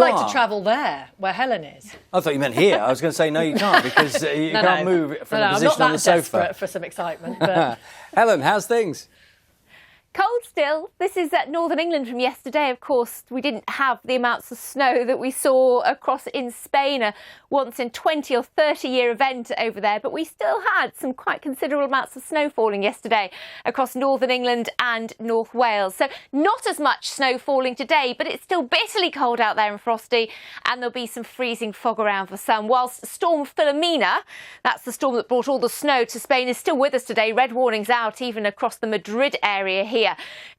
I'd like to travel there, where Helen is. I thought you meant here. I was going to say, no, you can't, because you can't move from the position on the sofa. I'm not that desperate for some excitement. But... Helen, how's things? Cold still. This is Northern England from yesterday. Of course, we didn't have the amounts of snow that we saw across in Spain, a once in 20 or 30 year event over there, but we still had some quite considerable amounts of snow falling yesterday across Northern England and North Wales. So not as much snow falling today, but it's still bitterly cold out there and frosty, and there'll be some freezing fog around for some. Whilst Storm Philomena, that's the storm that brought all the snow to Spain, is still with us today. Red warnings out even across the Madrid area here.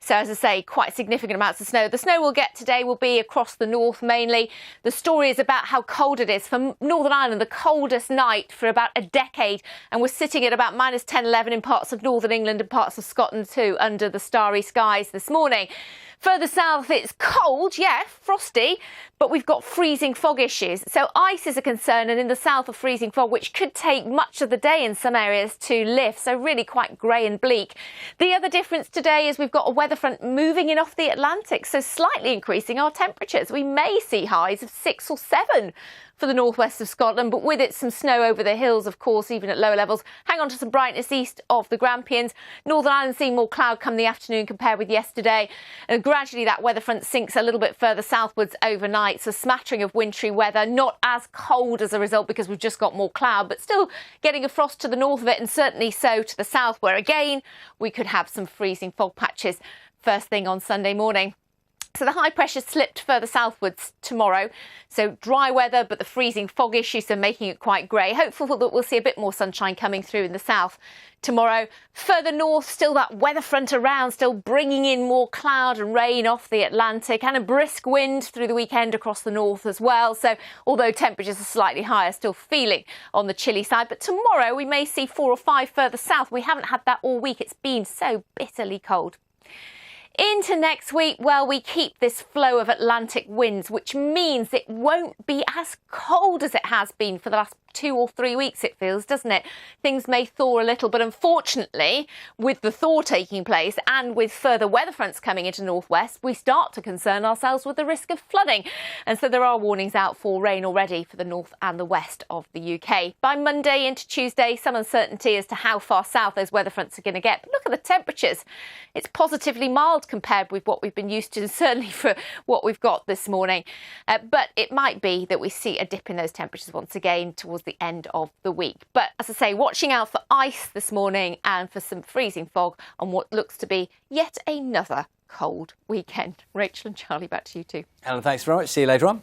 So, as I say, quite significant amounts of snow. The snow we'll get today will be across the north mainly. The story is about how cold it is. For Northern Ireland, the coldest night for about a decade. And we're sitting at about minus 10, 11 in parts of Northern England and parts of Scotland too, under the starry skies this morning. Further south, it's cold, yeah, frosty, but we've got freezing fog issues. So ice is a concern, and in the south, a freezing fog, which could take much of the day in some areas to lift. So really quite grey and bleak. The other difference today is we've got a weather front moving in off the Atlantic, so slightly increasing our temperatures. We may see highs of 6 or 7 for the northwest of Scotland, but with it some snow over the hills, of course, even at lower levels. Hang on to some brightness east of the Grampians. Northern Ireland seeing more cloud come the afternoon compared with yesterday. And gradually that weather front sinks a little bit further southwards overnight, so smattering of wintry weather, not as cold as a result because we've just got more cloud, but still getting a frost to the north of it, and certainly so to the south, where again we could have some freezing fog patches first thing on Sunday morning. So the high pressure slipped further southwards tomorrow. So dry weather, but the freezing fog issue, so making it quite grey. Hopeful that we'll see a bit more sunshine coming through in the south tomorrow. Further north, still that weather front around, still bringing in more cloud and rain off the Atlantic, and a brisk wind through the weekend across the north as well. So although temperatures are slightly higher, still feeling on the chilly side. But tomorrow we may see 4 or 5 further south. We haven't had that all week. It's been so bitterly cold. Into next week, well, we keep this flow of Atlantic winds, which means it won't be as cold as it has been for the last 2 or 3 weeks, it feels, doesn't it? Things may thaw a little, but unfortunately, with the thaw taking place and with further weather fronts coming into northwest, we start to concern ourselves with the risk of flooding. And so there are warnings out for rain already for the north and the west of the UK. By Monday into Tuesday, some uncertainty as to how far south those weather fronts are going to get. But look at the temperatures. It's positively mild compared with what we've been used to, and certainly for what we've got this morning. But it might be that we see a dip in those temperatures once again towards the end of the week. But as I say, watching out for ice this morning and for some freezing fog on what looks to be yet another cold weekend. Rachel and Charlie, back to you too. Helen, thanks very much. See you later on.